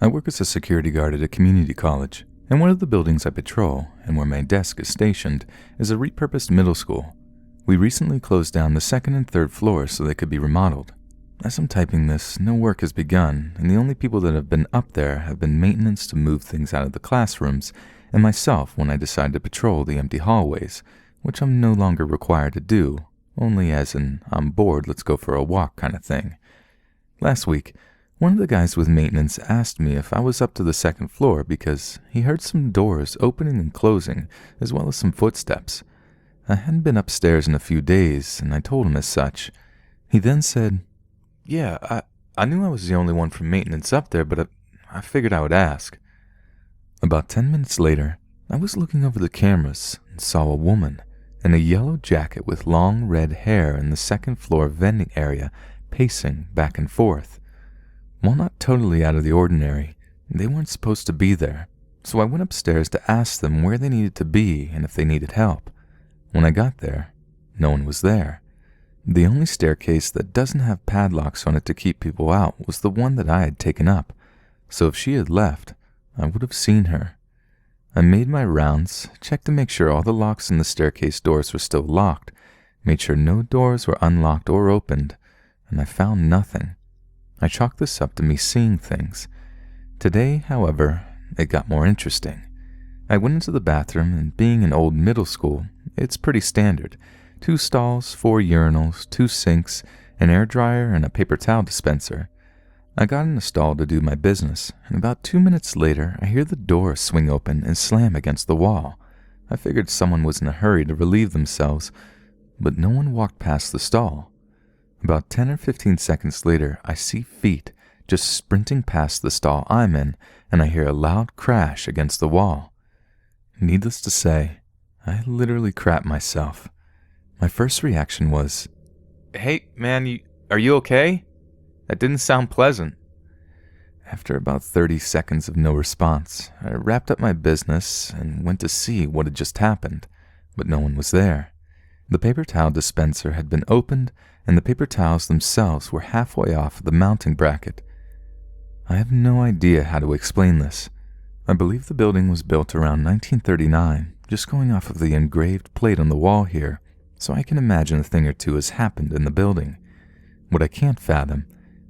I work as a security guard at a community college, and one of the buildings I patrol, and where my desk is stationed, is a repurposed middle school. We recently closed down the second and third floors so they could be remodeled. As I'm typing this, no work has begun, and the only people that have been up there have been maintenance to move things out of the classrooms, and myself when I decide to patrol the empty hallways, which I'm no longer required to do, only as an I'm bored, let's go for a walk kind of thing. Last week, one of the guys with maintenance asked me if I was up to the second floor because he heard some doors opening and closing, as well as some footsteps. I hadn't been upstairs in a few days, and I told him as such. He then said, "Yeah, I knew I was the only one from maintenance up there, but I figured I would ask." About 10 minutes later, I was looking over the cameras and saw a woman in a yellow jacket with long red hair in the second floor vending area pacing back and forth. While not totally out of the ordinary, they weren't supposed to be there, so I went upstairs to ask them where they needed to be and if they needed help. When I got there, no one was there. The only staircase that doesn't have padlocks on it to keep people out was the one that I had taken up, so if she had left, I would have seen her. I made my rounds, checked to make sure all the locks in the staircase doors were still locked, made sure no doors were unlocked or opened, and I found nothing. I chalked this up to me seeing things. Today, however, it got more interesting. I went into the bathroom, and being an old middle school, it's pretty standard. 2 stalls, 4 urinals, 2 sinks, an air dryer, and a paper towel dispenser. I got in a stall to do my business, and about 2 minutes later, I hear the door swing open and slam against the wall. I figured someone was in a hurry to relieve themselves, but no one walked past the stall. About 10 or 15 seconds later, I see feet just sprinting past the stall I'm in, and I hear a loud crash against the wall. Needless to say, I literally crapped myself. My first reaction was, "Hey, man, are you okay? That didn't sound pleasant." After about 30 seconds of no response, I wrapped up my business and went to see what had just happened, but no one was there. The paper towel dispenser had been opened, and the paper towels themselves were halfway off the mounting bracket. I have no idea how to explain this. I believe the building was built around 1939, just going off of the engraved plate on the wall here, so I can imagine a thing or two has happened in the building. What I can't fathom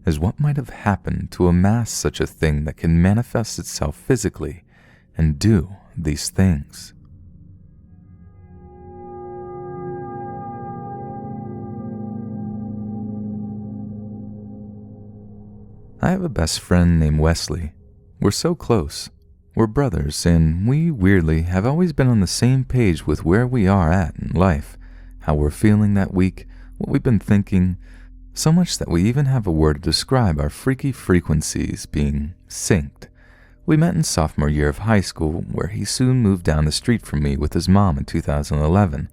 is what might have happened to amass such a thing that can manifest itself physically and do these things. I have a best friend named Wesley. We're so close. We're brothers, and we, weirdly, have always been on the same page with where we are at in life, how we're feeling that week, what we've been thinking, so much that we even have a word to describe our freaky frequencies being synced. We met in sophomore year of high school, where he soon moved down the street from me with his mom in 2011.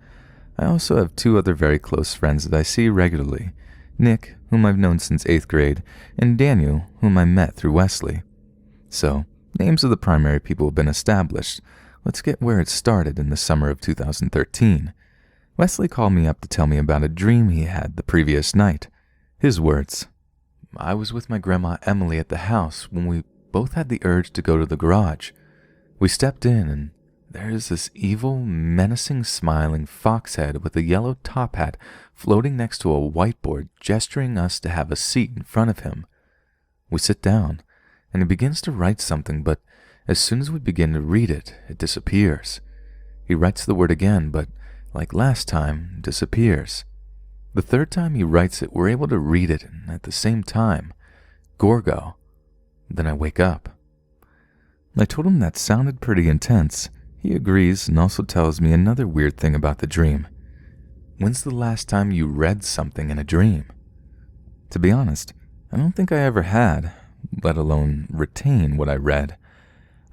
I also have 2 other very close friends that I see regularly, Nick, whom I've known since 8th grade, and Daniel, whom I met through Wesley. So, names of the primary people have been established. Let's get where it started in the summer of 2013. Wesley called me up to tell me about a dream he had the previous night. His words, "I was with my grandma Emily at the house when we both had the urge to go to the garage. We stepped in, and there is this evil, menacing, smiling fox head with a yellow top hat floating next to a whiteboard gesturing us to have a seat in front of him. We sit down, and he begins to write something, but as soon as we begin to read it, it disappears. He writes the word again, but like last time, disappears. The third time he writes it, we're able to read it, and at the same time, Gorgo. Then I wake up." I told him that sounded pretty intense. He agrees and also tells me another weird thing about the dream. "When's the last time you read something in a dream?" To be honest, I don't think I ever had, let alone retain what I read.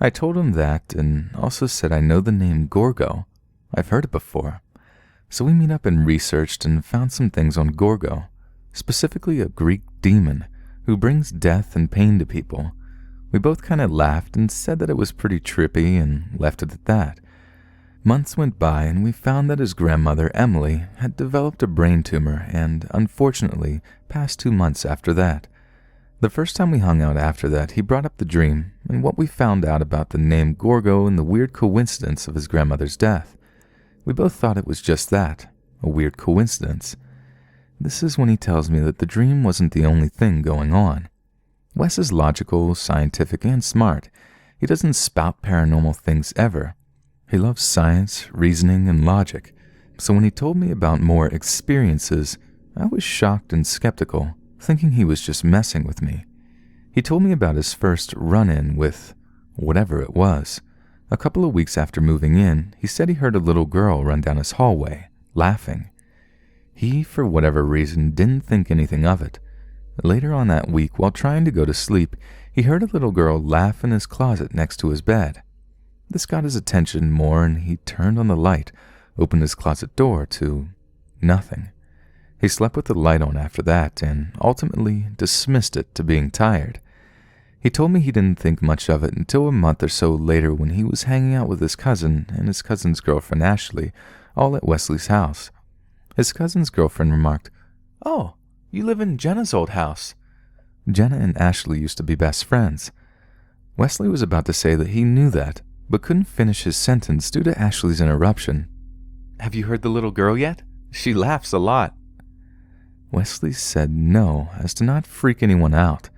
I told him that and also said I know the name Gorgo. I've heard it before. So we meet up and researched and found some things on Gorgo, specifically a Greek demon who brings death and pain to people. We both kind of laughed and said that it was pretty trippy and left it at that. Months went by and we found that his grandmother, Emily, had developed a brain tumor and, unfortunately, passed 2 months after that. The first time we hung out after that, he brought up the dream and what we found out about the name Gorgo and the weird coincidence of his grandmother's death. We both thought it was just that, a weird coincidence. This is when he tells me that the dream wasn't the only thing going on. Wes is logical, scientific, and smart. He doesn't spout paranormal things ever. He loves science, reasoning, and logic. So when he told me about more experiences, I was shocked and skeptical, thinking he was just messing with me. He told me about his first run-in with whatever it was. A couple of weeks after moving in, he said he heard a little girl run down his hallway, laughing. He, for whatever reason, didn't think anything of it. Later on that week, while trying to go to sleep, he heard a little girl laugh in his closet next to his bed. This got his attention more, and he turned on the light, opened his closet door to nothing. He slept with the light on after that, and ultimately dismissed it to being tired. He told me he didn't think much of it until a month or so later when he was hanging out with his cousin and his cousin's girlfriend Ashley, all at Wesley's house. His cousin's girlfriend remarked, "Oh, you live in Jenna's old house." Jenna and Ashley used to be best friends. Wesley was about to say that he knew that, but couldn't finish his sentence due to Ashley's interruption. "Have you heard the little girl yet? She laughs a lot." Wesley said no, as to not freak anyone out.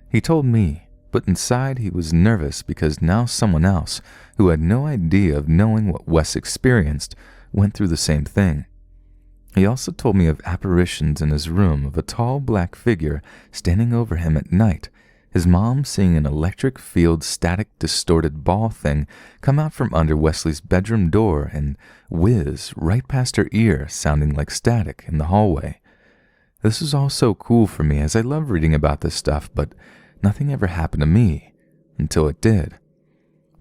He told me, but inside he was nervous because now someone else, who had no idea of knowing what Wes experienced, went through the same thing. He also told me of apparitions in his room of a tall black figure standing over him at night, his mom seeing an electric field static distorted ball thing come out from under Wesley's bedroom door and whiz right past her ear, sounding like static in the hallway. This was all so cool for me as I love reading about this stuff, but nothing ever happened to me until it did.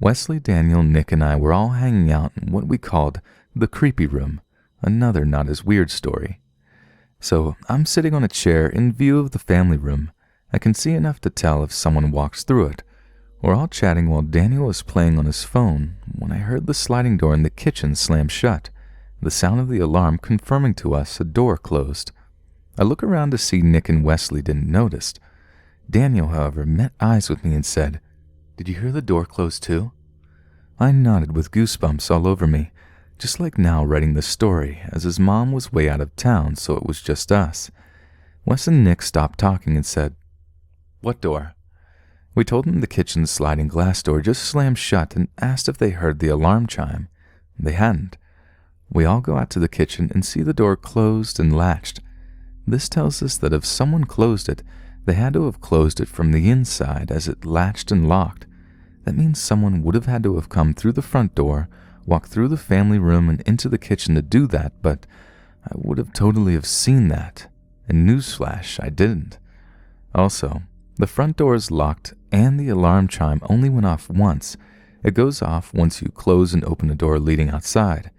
Wesley, Daniel, Nick, and I were all hanging out in what we called the creepy room, another not as weird story. So I'm sitting on a chair in view of the family room. I can see enough to tell if someone walks through it. We're all chatting while Daniel was playing on his phone when I heard the sliding door in the kitchen slam shut, the sound of the alarm confirming to us a door closed. I look around to see Nick and Wesley didn't notice. Daniel, however, met eyes with me and said, "Did you hear the door close too?" I nodded with goosebumps all over me, just like now writing this story, as his mom was way out of town, so it was just us. Wes and Nick stopped talking and said, "What door?" We told them the kitchen's sliding glass door just slammed shut and asked if they heard the alarm chime. They hadn't. We all go out to the kitchen and see the door closed and latched. This tells us that if someone closed it, they had to have closed it from the inside as it latched and locked. That means someone would have had to have come through the front door, walked through the family room and into the kitchen to do that, but I would have totally have seen that. And newsflash, I didn't. Also, the front door is locked and the alarm chime only went off once. It goes off once you close and open a door leading outside.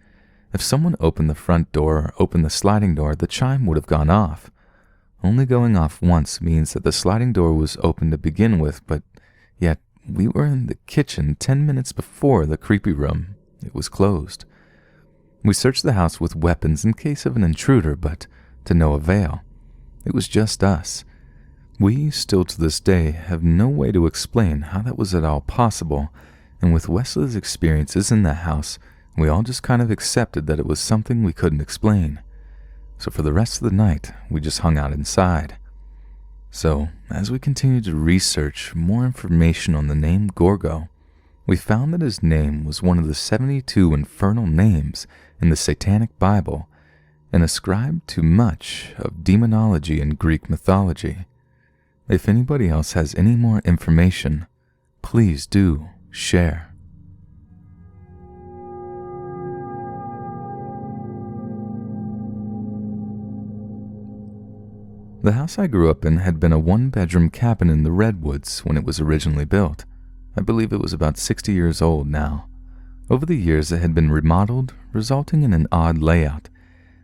If someone opened the front door or opened the sliding door, the chime would have gone off. Only going off once means that the sliding door was open to begin with, but yet we were in the kitchen 10 minutes before the creepy room. It was closed. We searched the house with weapons in case of an intruder, but to no avail. It was just us. We, still to this day, have no way to explain how that was at all possible, and with Wesley's experiences in that house, we all just kind of accepted that it was something we couldn't explain. So for the rest of the night, we just hung out inside. So, as we continued to research more information on the name Gorgo, we found that his name was one of the 72 infernal names in the Satanic Bible and ascribed to much of demonology and Greek mythology. If anybody else has any more information, please do share. The house I grew up in had been a one-bedroom cabin in the Redwoods when it was originally built. I believe it was about 60 years old now. Over the years it had been remodeled, resulting in an odd layout.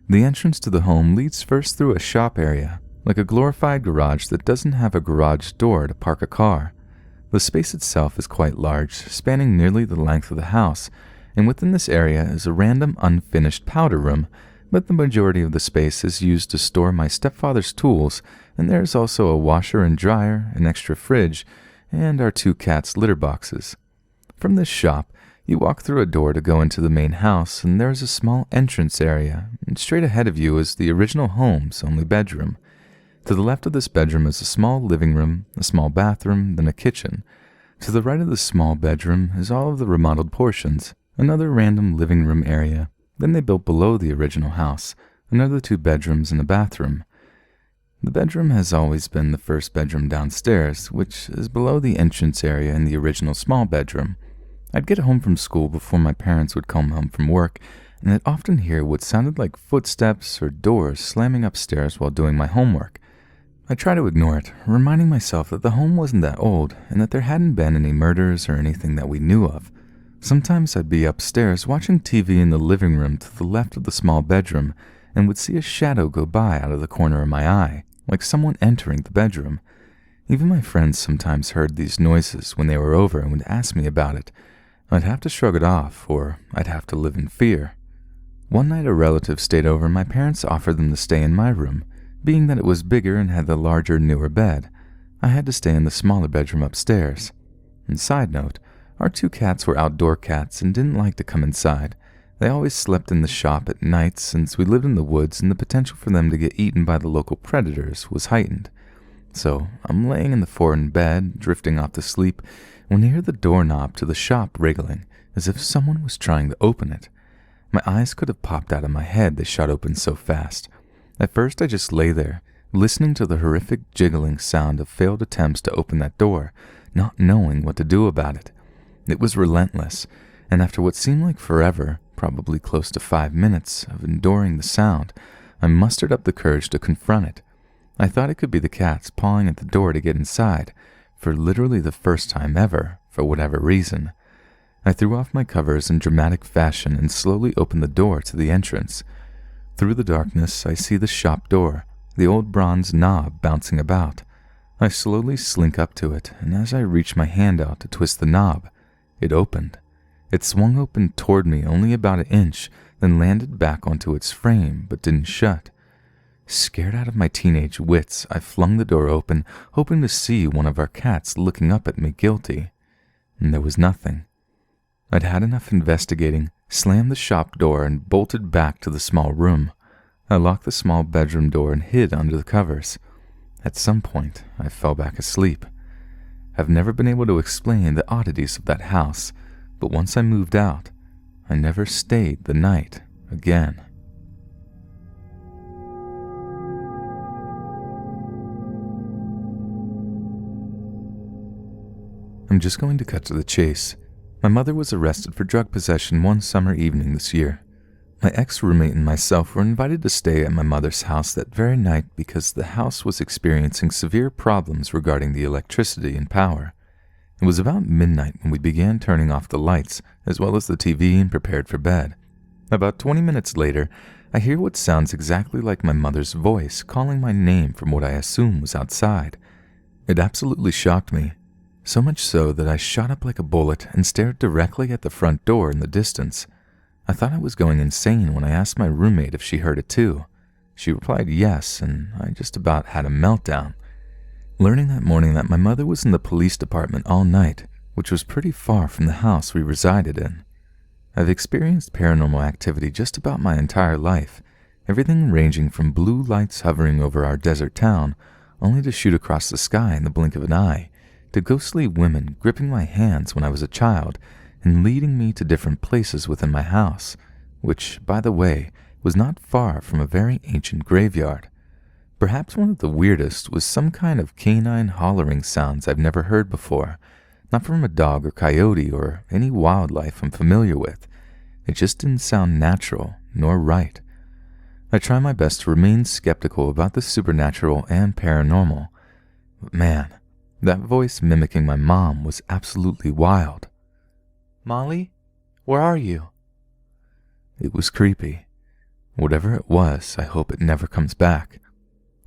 The entrance to the home leads first through a shop area, like a glorified garage that doesn't have a garage door to park a car. The space itself is quite large, spanning nearly the length of the house, and within this area is a random unfinished powder room but the majority of the space is used to store my stepfather's tools, and there's also a washer and dryer, an extra fridge, and our 2 cats' litter boxes. From this shop, you walk through a door to go into the main house, and there's a small entrance area, and straight ahead of you is the original home's only bedroom. To the left of this bedroom is a small living room, a small bathroom, then a kitchen. To the right of the small bedroom is all of the remodeled portions, another random living room area. Then they built below the original house, another 2 bedrooms and a bathroom. The bedroom has always been the first bedroom downstairs, which is below the entrance area in the original small bedroom. I'd get home from school before my parents would come home from work, and I'd often hear what sounded like footsteps or doors slamming upstairs while doing my homework. I try to ignore it, reminding myself that the home wasn't that old and that there hadn't been any murders or anything that we knew of. Sometimes I'd be upstairs watching TV in the living room to the left of the small bedroom and would see a shadow go by out of the corner of my eye, like someone entering the bedroom. Even my friends sometimes heard these noises when they were over and would ask me about it. I'd have to shrug it off, or I'd have to live in fear. One night a relative stayed over and my parents offered them to stay in my room. Being that it was bigger and had the larger, newer bed, I had to stay in the smaller bedroom upstairs. And side note, our 2 cats were outdoor cats and didn't like to come inside. They always slept in the shop at night since we lived in the woods and the potential for them to get eaten by the local predators was heightened. So I'm laying in the foreign bed, drifting off to sleep, when I hear the doorknob to the shop wriggling, as if someone was trying to open it. My eyes could have popped out of my head, they shot open so fast. At first I just lay there, listening to the horrific jiggling sound of failed attempts to open that door, not knowing what to do about it. It was relentless, and after what seemed like forever, probably close to 5 minutes of enduring the sound, I mustered up the courage to confront it. I thought it could be the cats pawing at the door to get inside, for literally the first time ever, for whatever reason. I threw off my covers in dramatic fashion and slowly opened the door to the entrance. Through the darkness, I see the shop door, the old bronze knob bouncing about. I slowly slink up to it, and as I reach my hand out to twist the knob, it opened. It swung open toward me only about an inch, then landed back onto its frame, but didn't shut. Scared out of my teenage wits, I flung the door open, hoping to see one of our cats looking up at me guilty. And there was nothing. I'd had enough investigating, slammed the shop door, and bolted back to the small room. I locked the small bedroom door and hid under the covers. At some point, I fell back asleep. I've never been able to explain the oddities of that house, but once I moved out, I never stayed the night again. I'm just going to cut to the chase. My mother was arrested for drug possession one summer evening this year. My ex-roommate and myself were invited to stay at my mother's house that very night because the house was experiencing severe problems regarding the electricity and power. It was about midnight when we began turning off the lights, as well as the TV, and prepared for bed. About 20 minutes later, I hear what sounds exactly like my mother's voice calling my name from what I assume was outside. It absolutely shocked me. So much so that I shot up like a bullet and stared directly at the front door in the distance. I thought I was going insane when I asked my roommate if she heard it too. She replied yes, and I just about had a meltdown. Learning that morning that my mother was in the police department all night, which was pretty far from the house we resided in. I've experienced paranormal activity just about my entire life, everything ranging from blue lights hovering over our desert town, only to shoot across the sky in the blink of an eye, to ghostly women gripping my hands when I was a child and leading me to different places within my house, which, by the way, was not far from a very ancient graveyard. Perhaps one of the weirdest was some kind of canine hollering sounds I've never heard before, not from a dog or coyote or any wildlife I'm familiar with. It just didn't sound natural nor right. I try my best to remain skeptical about the supernatural and paranormal, but man, that voice mimicking my mom was absolutely wild. "Molly, where are you?" It was creepy. Whatever it was, I hope it never comes back.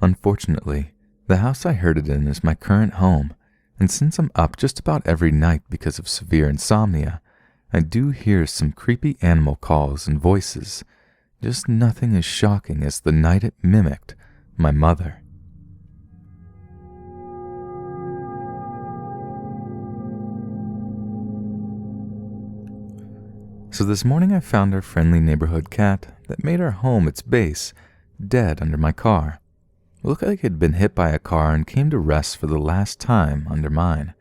Unfortunately, the house I heard it in is my current home, and since I'm up just about every night because of severe insomnia, I do hear some creepy animal calls and voices. just nothing as shocking as the night it mimicked my mother. So this morning I found our friendly neighborhood cat that made our home its base dead under my car. It looked like it had been hit by a car and came to rest for the last time under mine.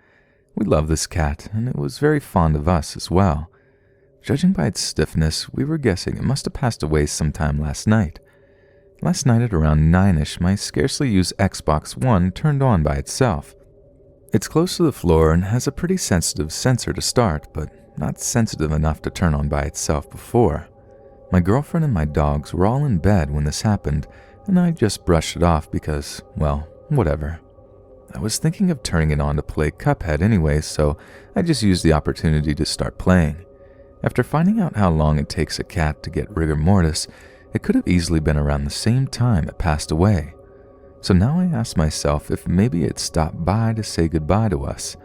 We love this cat, and it was very fond of us as well. Judging by its stiffness, we were guessing it must have passed away sometime last night. Last night at around 9ish, my scarcely used Xbox One turned on by itself. It's close to the floor and has a pretty sensitive sensor to start, but not sensitive enough to turn on by itself before. My girlfriend and my dogs were all in bed when this happened, and I just brushed it off because, well, whatever. I was thinking of turning it on to play Cuphead anyway, so I just used the opportunity to start playing. After finding out how long it takes a cat to get rigor mortis, it could have easily been around the same time it passed away. So now I asked myself if maybe it stopped by to say goodbye to us.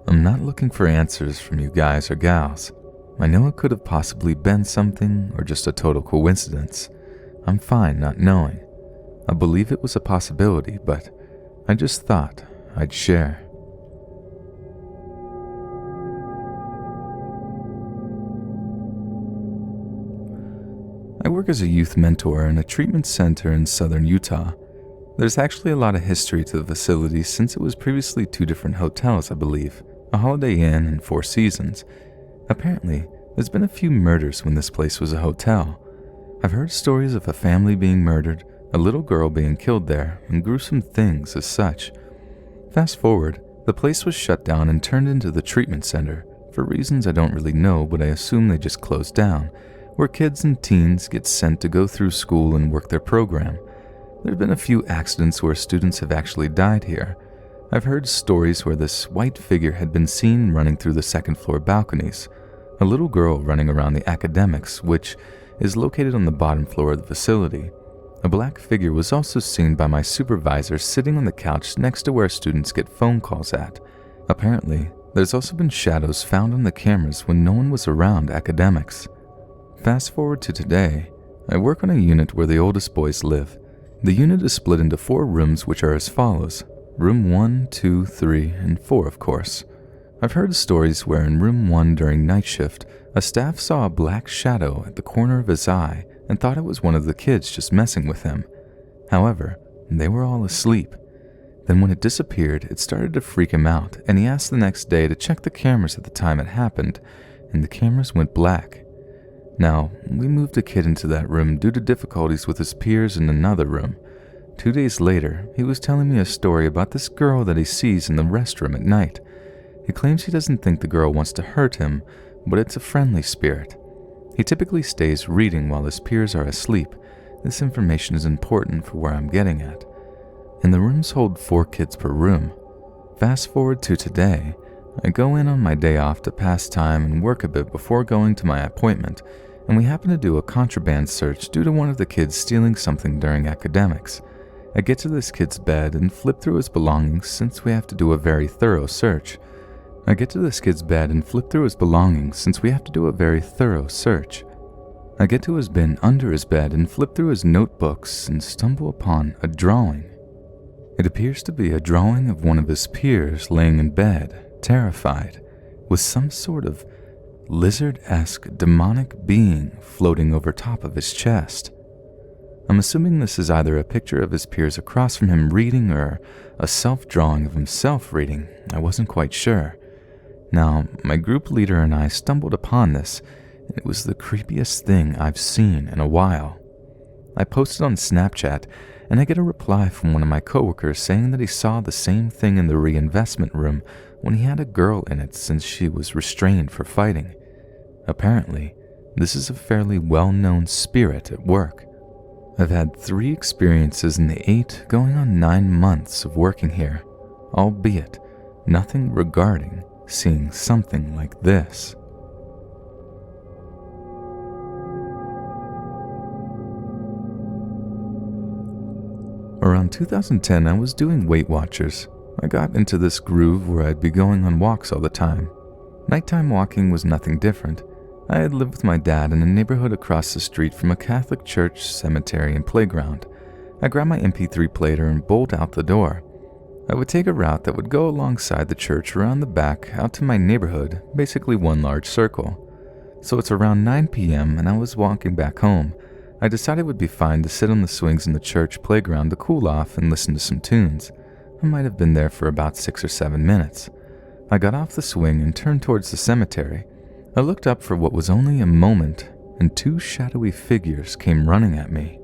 I'm not looking for answers from you guys or gals. I know it could have possibly been something or just a total coincidence. I'm fine not knowing. I believe it was a possibility, but I just thought I'd share. I work as a youth mentor in a treatment center in southern Utah. There's actually a lot of history to the facility since it was previously 2 different hotels, I believe, a Holiday Inn and 4 Seasons. Apparently, there's been a few murders when this place was a hotel. I've heard stories of a family being murdered, a little girl being killed there, and gruesome things as such. Fast forward, the place was shut down and turned into the treatment center, for reasons I don't really know, but I assume they just closed down, where kids and teens get sent to go through school and work their program. There have been a few accidents where students have actually died here. I've heard stories where this white figure had been seen running through the second-floor balconies, a little girl running around the academics, which is located on the bottom floor of the facility. A black figure was also seen by my supervisor sitting on the couch next to where students get phone calls at. Apparently, there's also been shadows found on the cameras when no one was around academics. Fast forward to today, I work on a unit where the oldest boys live. The unit is split into 4 rooms which are as follows. Room 1, 2, 3, and 4, of course. I've heard stories where in room 1 during night shift, a staff saw a black shadow at the corner of his eye and thought it was one of the kids just messing with him. However, they were all asleep. Then when it disappeared, it started to freak him out, and he asked the next day to check the cameras at the time it happened, and the cameras went black. Now, we moved a kid into that room due to difficulties with his peers in another room. 2 days later, he was telling me a story about this girl that he sees in the restroom at night. He claims he doesn't think the girl wants to hurt him, but it's a friendly spirit. He typically stays reading while his peers are asleep. This information is important for where I'm getting at. And the rooms hold 4 kids per room. Fast forward to today, I go in on my day off to pass time and work a bit before going to my appointment, and we happen to do a contraband search due to one of the kids stealing something during academics. I get to this kid's bed and flip through his belongings since we have to do a very thorough search. I get to his bin under his bed and flip through his notebooks and stumble upon a drawing. It appears to be a drawing of one of his peers laying in bed, terrified, with some sort of lizard-esque demonic being floating over top of his chest. I'm assuming this is either a picture of his peers across from him reading or a self-drawing of himself reading. I wasn't quite sure. Now, my group leader and I stumbled upon this, and it was the creepiest thing I've seen in a while. I posted on Snapchat, and I get a reply from one of my coworkers saying that he saw the same thing in the reinvestment room when he had a girl in it since she was restrained for fighting. Apparently, this is a fairly well-known spirit at work. I've had 3 experiences in the 8 going on 9 months of working here, albeit nothing regarding seeing something like this. Around 2010, I was doing Weight Watchers. I got into this groove where I'd be going on walks all the time. Nighttime walking was nothing different. I had lived with my dad in a neighborhood across the street from a Catholic church, cemetery, and playground. I grabbed my MP3 player and bowled out the door. I would take a route that would go alongside the church around the back out to my neighborhood, basically one large circle. So it's around 9 p.m. and I was walking back home. I decided it would be fine to sit on the swings in the church playground to cool off and listen to some tunes. I might have been there for about 6 or 7 minutes. I got off the swing and turned towards the cemetery. I looked up for what was only a moment, and 2 shadowy figures came running at me.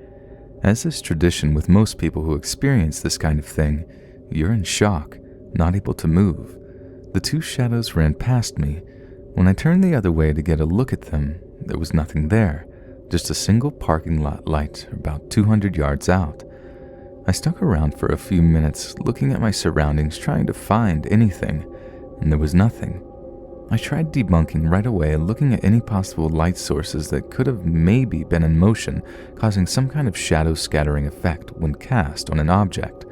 As is tradition with most people who experience this kind of thing, you're in shock, not able to move. The 2 shadows ran past me. When I turned the other way to get a look at them, there was nothing there, just a single parking lot light about 200 yards out. I stuck around for a few minutes, looking at my surroundings, trying to find anything, and there was nothing. I tried debunking right away and looking at any possible light sources that could have maybe been in motion, causing some kind of shadow scattering effect when cast on an object.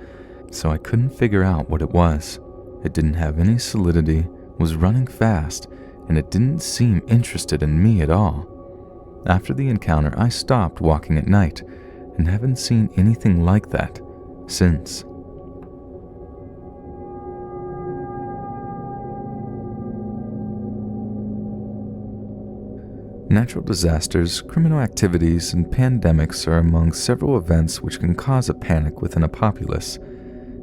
So I couldn't figure out what it was. It didn't have any solidity, was running fast, and it didn't seem interested in me at all. After the encounter, I stopped walking at night and haven't seen anything like that since. Natural disasters, criminal activities, and pandemics are among several events which can cause a panic within a populace.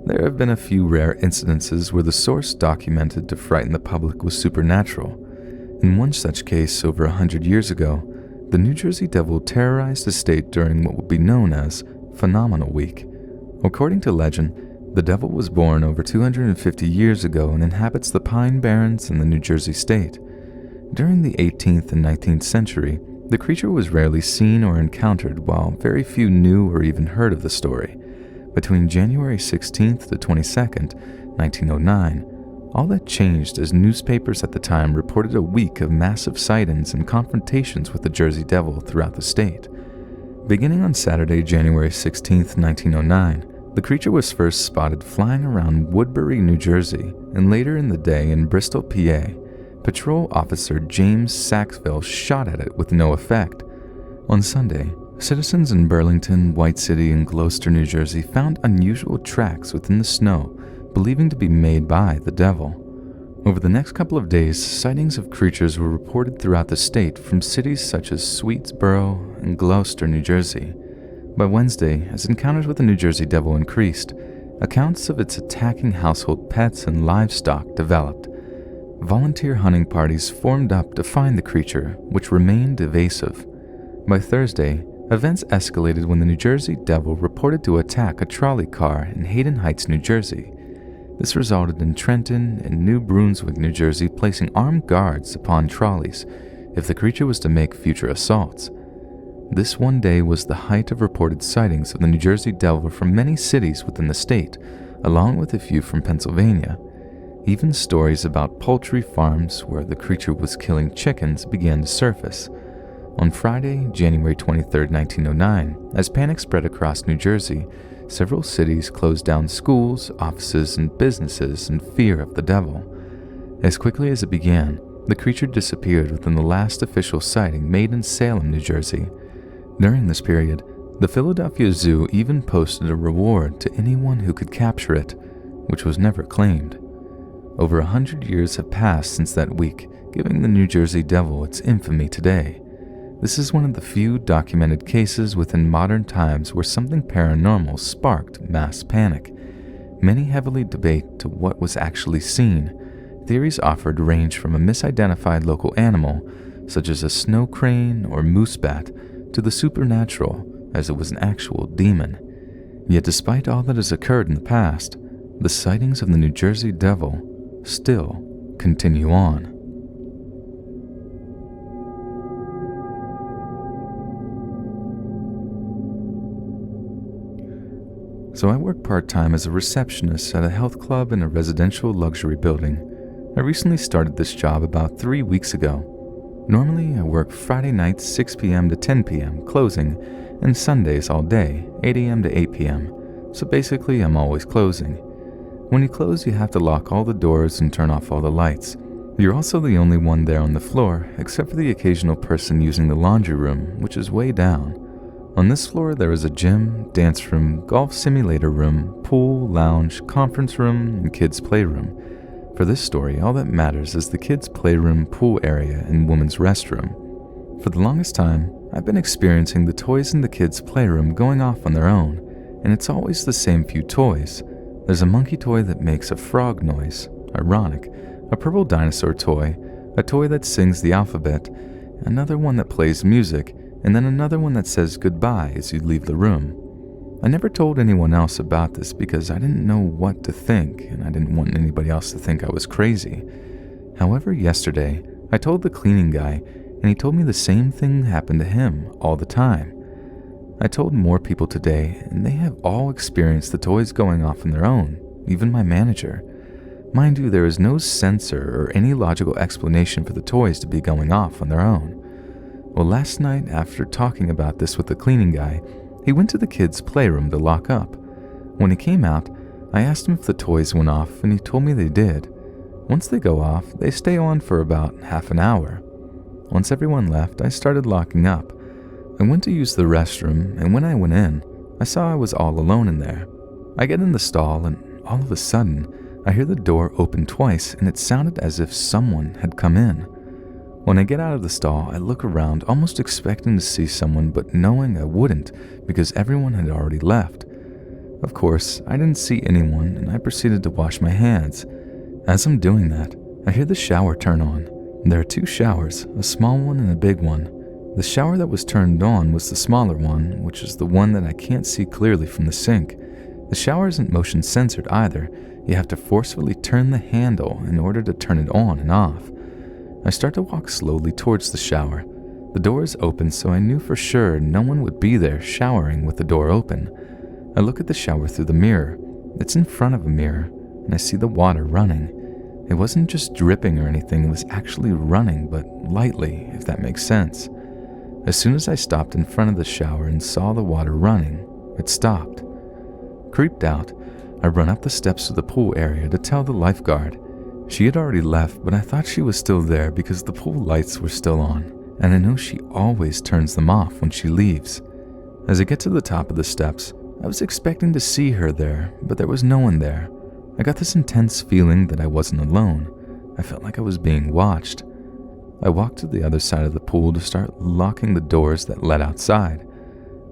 There have been a few rare incidences where the source documented to frighten the public was supernatural. In one such case over 100 years ago, the New Jersey Devil terrorized the state during what would be known as Phenomenal Week. According to legend, the devil was born over 250 years ago and inhabits the Pine Barrens in the New Jersey state. During the 18th and 19th century, the creature was rarely seen or encountered, while very few knew or even heard of the story. Between January 16th to 22nd, 1909, all that changed as newspapers at the time reported a week of massive sightings and confrontations with the Jersey Devil throughout the state. Beginning on Saturday, January 16th, 1909, the creature was first spotted flying around Woodbury, New Jersey, and later in the day in Bristol, PA. Patrol officer James Saxville shot at it with no effect. On Sunday, citizens in Burlington, White City, and Gloucester, New Jersey found unusual tracks within the snow, believing to be made by the devil. Over the next couple of days, sightings of creatures were reported throughout the state from cities such as Swedesboro and Gloucester, New Jersey. By Wednesday, as encounters with the New Jersey Devil increased, accounts of its attacking household pets and livestock developed. Volunteer hunting parties formed up to find the creature, which remained evasive. By Thursday, events escalated when the New Jersey Devil reported to attack a trolley car in Hayden Heights, New Jersey. This resulted in Trenton and New Brunswick, New Jersey placing armed guards upon trolleys if the creature was to make future assaults. This one day was the height of reported sightings of the New Jersey Devil from many cities within the state, along with a few from Pennsylvania. Even stories about poultry farms where the creature was killing chickens began to surface. On Friday, January 23, 1909, as panic spread across New Jersey, several cities closed down schools, offices, and businesses in fear of the devil. As quickly as it began, the creature disappeared within the last official sighting made in Salem, New Jersey. During this period, the Philadelphia Zoo even posted a reward to anyone who could capture it, which was never claimed. Over 100 years have passed since that week, giving the New Jersey Devil its infamy today. This is one of the few documented cases within modern times where something paranormal sparked mass panic. Many heavily debate to what was actually seen. Theories offered range from a misidentified local animal, such as a snow crane or moose bat, to the supernatural, as it was an actual demon. Yet despite all that has occurred in the past, the sightings of the New Jersey Devil still continue on. So I work part-time as a receptionist at a health club in a residential luxury building. I recently started this job about 3 weeks ago. Normally, I work Friday nights 6 p.m. to 10 p.m. closing, and Sundays all day, 8 a.m. to 8 p.m. So basically, I'm always closing. When you close, you have to lock all the doors and turn off all the lights. You're also the only one there on the floor, except for the occasional person using the laundry room, which is way down. On this floor, there is a gym, dance room, golf simulator room, pool, lounge, conference room, and kids' playroom. For this story, all that matters is the kids' playroom, pool area, and women's restroom. For the longest time, I've been experiencing the toys in the kids' playroom going off on their own, and it's always the same few toys. There's a monkey toy that makes a frog noise, ironic, a purple dinosaur toy, a toy that sings the alphabet, another one that plays music, and then another one that says goodbye as you leave the room. I never told anyone else about this because I didn't know what to think, and I didn't want anybody else to think I was crazy. However, yesterday, I told the cleaning guy, and he told me the same thing happened to him all the time. I told more people today, and they have all experienced the toys going off on their own, even my manager. Mind you, there is no sensor or any logical explanation for the toys to be going off on their own. Well, last night, after talking about this with the cleaning guy, he went to the kids' playroom to lock up. When he came out, I asked him if the toys went off, and he told me they did. Once they go off, they stay on for about half an hour. Once everyone left, I started locking up. I went to use the restroom, and when I went in, I saw I was all alone in there. I get in the stall, and all of a sudden, I hear the door open twice, and it sounded as if someone had come in. When I get out of the stall, I look around, almost expecting to see someone, but knowing I wouldn't because everyone had already left. Of course, I didn't see anyone, and I proceeded to wash my hands. As I'm doing that, I hear the shower turn on. There are two showers, a small one and a big one. The shower that was turned on was the smaller one, which is the one that I can't see clearly from the sink. The shower isn't motion censored either. You have to forcefully turn the handle in order to turn it on and off. I start to walk slowly towards the shower. The door is open, so I knew for sure no one would be there showering with the door open. I look at the shower through the mirror. It's in front of a mirror, and I see the water running. It wasn't just dripping or anything, it was actually running, but lightly, if that makes sense. As soon as I stopped in front of the shower and saw the water running, it stopped. Creeped out, I run up the steps of the pool area to tell the lifeguard. She had already left, but I thought she was still there because the pool lights were still on, and I know she always turns them off when she leaves. As I get to the top of the steps, I was expecting to see her there, but there was no one there. I got this intense feeling that I wasn't alone. I felt like I was being watched. I walked to the other side of the pool to start locking the doors that led outside.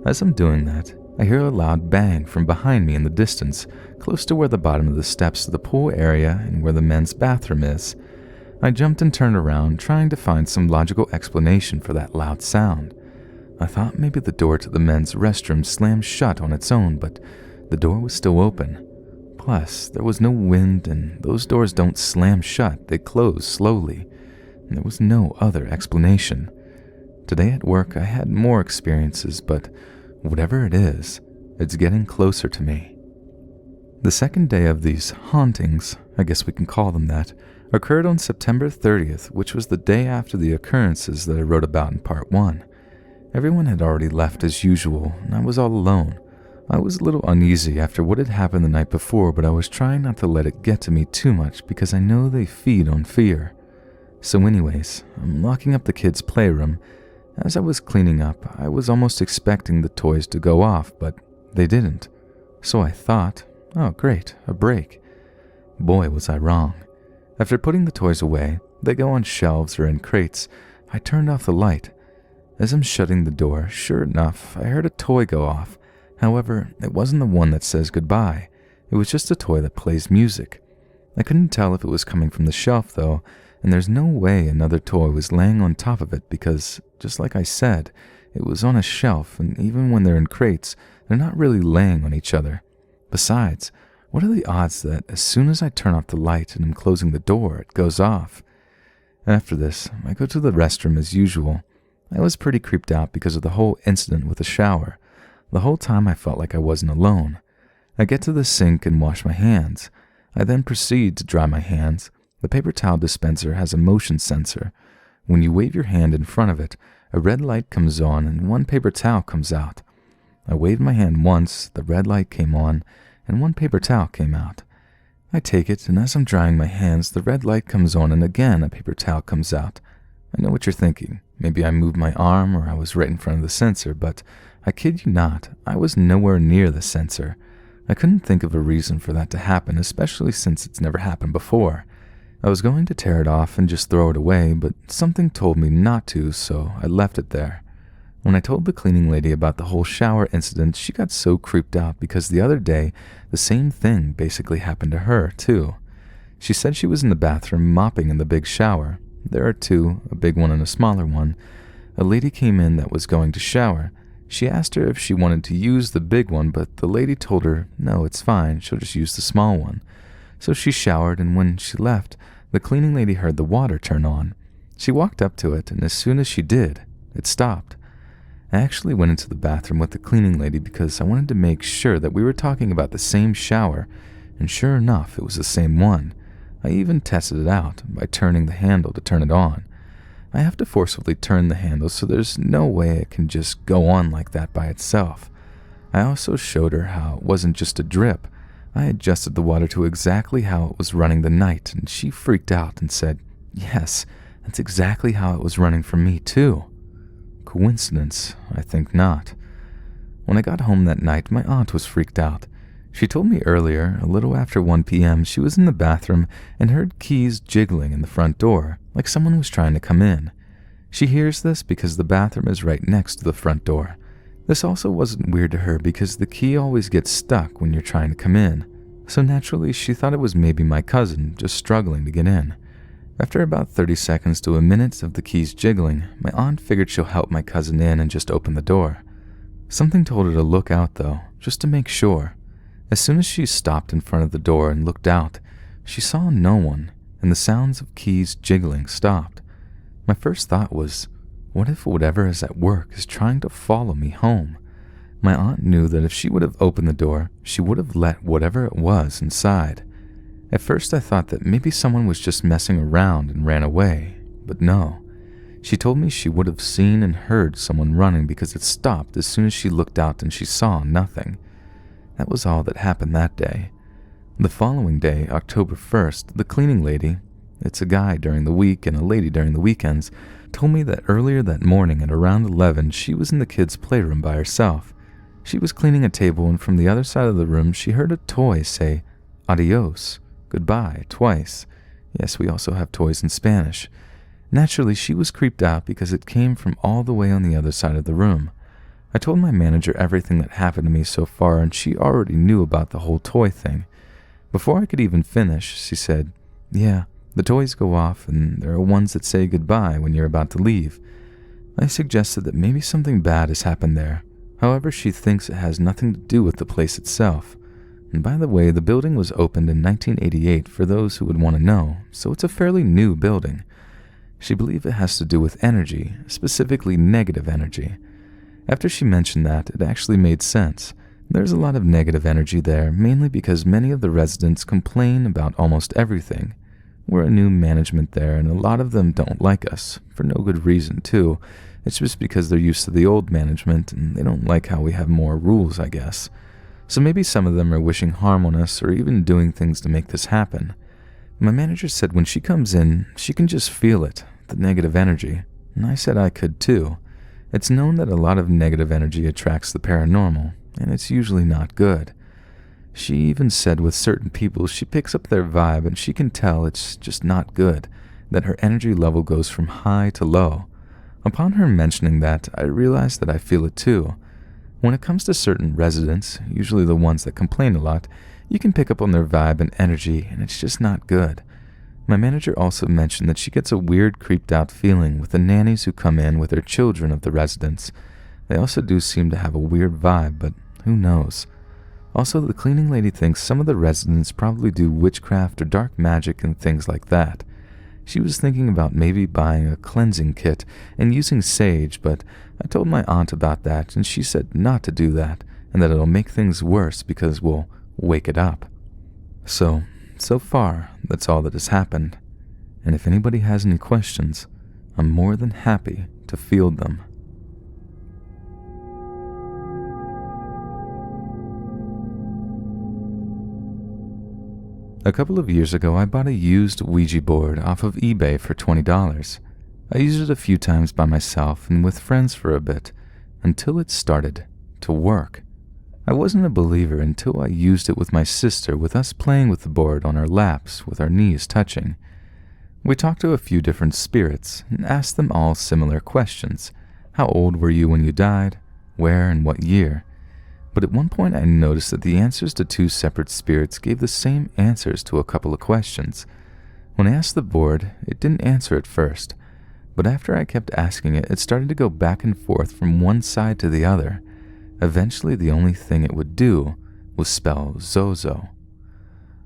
As I'm doing that, I hear a loud bang from behind me in the distance, close to where the bottom of the steps of the pool area and where the men's bathroom is. I jumped and turned around, trying to find some logical explanation for that loud sound. I thought maybe the door to the men's restroom slammed shut on its own, but the door was still open. Plus, there was no wind, and those doors don't slam shut, they close slowly. And there was no other explanation. Today at work, I had more experiences, but whatever it is, it's getting closer to me. The second day of these hauntings, I guess we can call them that, occurred on September 30th, which was the day after the occurrences that I wrote about in part 1. Everyone had already left as usual, and I was all alone. I was a little uneasy after what had happened the night before, but I was trying not to let it get to me too much because I know they feed on fear. So anyways, I'm locking up the kids' playroom. As I was cleaning up, I was almost expecting the toys to go off, but they didn't. So I thought, oh great, a break. Boy, was I wrong. After putting the toys away, they go on shelves or in crates. I turned off the light. As I'm shutting the door, sure enough, I heard a toy go off. However, it wasn't the one that says goodbye. It was just a toy that plays music. I couldn't tell if it was coming from the shelf though, and there's no way another toy was laying on top of it because, just like I said, it was on a shelf, and even when they're in crates, they're not really laying on each other. Besides, what are the odds that as soon as I turn off the light and I'm closing the door, it goes off? After this, I go to the restroom as usual. I was pretty creeped out because of the whole incident with the shower. The whole time I felt like I wasn't alone. I get to the sink and wash my hands. I then proceed to dry my hands. The paper towel dispenser has a motion sensor. When you wave your hand in front of it, a red light comes on and one paper towel comes out. I waved my hand once, the red light came on, and one paper towel came out. I take it, and as I'm drying my hands, the red light comes on and again a paper towel comes out. I know what you're thinking. Maybe I moved my arm or I was right in front of the sensor, but I kid you not, I was nowhere near the sensor. I couldn't think of a reason for that to happen, especially since it's never happened before. I was going to tear it off and just throw it away, but something told me not to, so I left it there. When I told the cleaning lady about the whole shower incident, she got so creeped out because the other day, the same thing basically happened to her, too. She said she was in the bathroom mopping in the big shower. There are two, a big one and a smaller one. A lady came in that was going to shower. She asked her if she wanted to use the big one, but the lady told her, no, it's fine, she'll just use the small one. So she showered, and when she left, the cleaning lady heard the water turn on. She walked up to it, and as soon as she did, it stopped. I actually went into the bathroom with the cleaning lady because I wanted to make sure that we were talking about the same shower, and sure enough, it was the same one. I even tested it out by turning the handle to turn it on. I have to forcibly turn the handle, so there's no way it can just go on like that by itself. I also showed her how it wasn't just a drip. I adjusted the water to exactly how it was running the night, and she freaked out and said, yes, that's exactly how it was running for me too. Coincidence? I think not. When I got home that night, my aunt was freaked out. She told me earlier, a little after 1 p.m., she was in the bathroom and heard keys jiggling in the front door, like someone was trying to come in. She hears this because the bathroom is right next to the front door. This also wasn't weird to her because the key always gets stuck when you're trying to come in. So naturally, she thought it was maybe my cousin just struggling to get in. After about 30 seconds to a minute of the keys jiggling, my aunt figured she'll help my cousin in and just open the door. Something told her to look out though, just to make sure. As soon as she stopped in front of the door and looked out, she saw no one, and the sounds of keys jiggling stopped. My first thought was, what if whatever is at work is trying to follow me home? My aunt knew that if she would have opened the door, she would have let whatever it was inside. At first I thought that maybe someone was just messing around and ran away, but no. She told me she would have seen and heard someone running because it stopped as soon as she looked out and she saw nothing. That was all that happened that day. The following day, October 1st, the cleaning lady, it's a guy during the week and a lady during the weekends, told me that earlier that morning at around 11 she was in the kids' playroom by herself. She was cleaning a table and from the other side of the room she heard a toy say, adios, goodbye, twice. Yes, we also have toys in Spanish. Naturally, she was creeped out because it came from all the way on the other side of the room. I told my manager everything that happened to me so far and she already knew about the whole toy thing. Before I could even finish, she said, yeah, the toys go off and there are ones that say goodbye when you're about to leave. I suggested that maybe something bad has happened there. However, she thinks it has nothing to do with the place itself. And by the way, the building was opened in 1988 for those who would want to know, so it's a fairly new building. She believed it has to do with energy, specifically negative energy. After she mentioned that, it actually made sense. There's a lot of negative energy there, mainly because many of the residents complain about almost everything. We're a new management there, and a lot of them don't like us, for no good reason, too. It's just because they're used to the old management, and they don't like how we have more rules, I guess. So maybe some of them are wishing harm on us, or even doing things to make this happen. My manager said when she comes in, she can just feel it, the negative energy, and I said I could too. It's known that a lot of negative energy attracts the paranormal, and it's usually not good. She even said with certain people she picks up their vibe and she can tell it's just not good, that her energy level goes from high to low. Upon her mentioning that, I realized that I feel it too. When it comes to certain residents, usually the ones that complain a lot, you can pick up on their vibe and energy and it's just not good. My manager also mentioned that she gets a weird creeped out feeling with the nannies who come in with their children of the residents. They also do seem to have a weird vibe, but who knows. Also, the cleaning lady thinks some of the residents probably do witchcraft or dark magic and things like that. She was thinking about maybe buying a cleansing kit and using sage, but I told my aunt about that and she said not to do that and that it'll make things worse because we'll wake it up. So far, that's all that has happened. And if anybody has any questions, I'm more than happy to field them. A couple of years ago, I bought a used Ouija board off of eBay for $20. I used it a few times by myself and with friends for a bit, until it started to work. I wasn't a believer until I used it with my sister, with us playing with the board on our laps with our knees touching. We talked to a few different spirits and asked them all similar questions. How old were you when you died? Where and what year? But at one point I noticed that the answers to two separate spirits gave the same answers to a couple of questions. When I asked the board, it didn't answer at first, but after I kept asking it, it started to go back and forth from one side to the other. Eventually, the only thing it would do was spell ZoZo.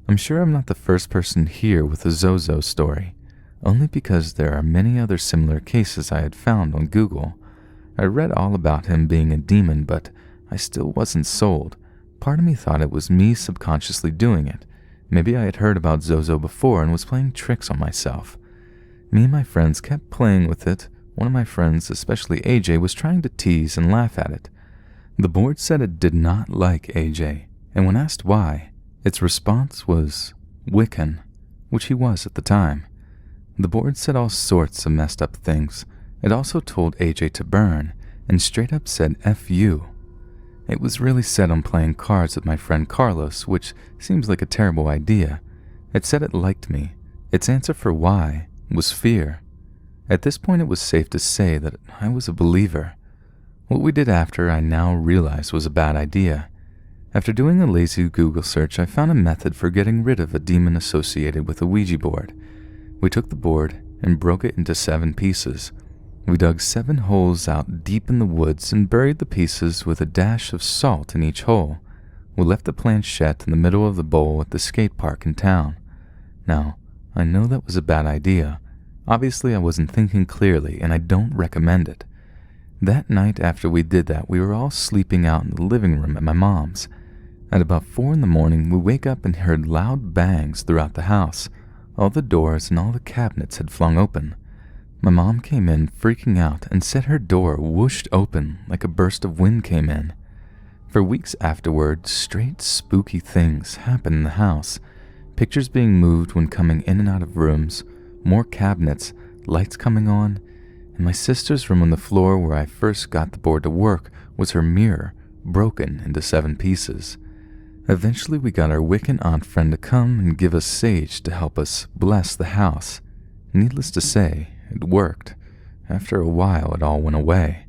I'm sure I'm not the first person here with a ZoZo story, only because there are many other similar cases I had found on Google. I read all about him being a demon, but I still wasn't sold. Part of me thought it was me subconsciously doing it. Maybe I had heard about ZoZo before and was playing tricks on myself. Me and my friends kept playing with it. One of my friends, especially AJ, was trying to tease and laugh at it. The board said it did not like AJ, and when asked why, its response was Wiccan, which he was at the time. The board said all sorts of messed up things. It also told AJ to burn, and straight up said F you. It was really set on playing cards with my friend Carlos, which seems like a terrible idea. It said it liked me. Its answer for why was fear. At this point, it was safe to say that I was a believer. What we did after, I now realize was a bad idea. After doing a lazy Google search, I found a method for getting rid of a demon associated with a Ouija board. We took the board and broke it into 7 pieces. We dug 7 holes out deep in the woods and buried the pieces with a dash of salt in each hole. We left the planchette in the middle of the bowl at the skate park in town. Now, I know that was a bad idea. Obviously, I wasn't thinking clearly, and I don't recommend it. That night after we did that, we were all sleeping out in the living room at my mom's. At about 4 in the morning, we wake up and heard loud bangs throughout the house. All the doors and all the cabinets had flung open. My mom came in freaking out and said her door whooshed open like a burst of wind came in. For weeks afterward, straight spooky things happened in the house. Pictures being moved when coming in and out of rooms, more cabinets, lights coming on, and my sister's room on the floor where I first got the board to work was her mirror, broken into 7 pieces. Eventually we got our Wiccan aunt friend to come and give us sage to help us bless the house. Needless to say, it worked. After a while, it all went away.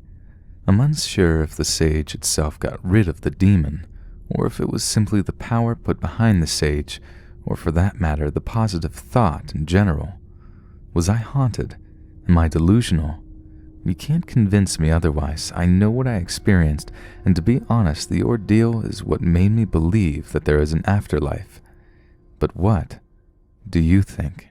I'm unsure if the sage itself got rid of the demon, or if it was simply the power put behind the sage, or for that matter, the positive thought in general. Was I haunted? Am I delusional? You can't convince me otherwise. I know what I experienced, and to be honest, the ordeal is what made me believe that there is an afterlife. But what do you think?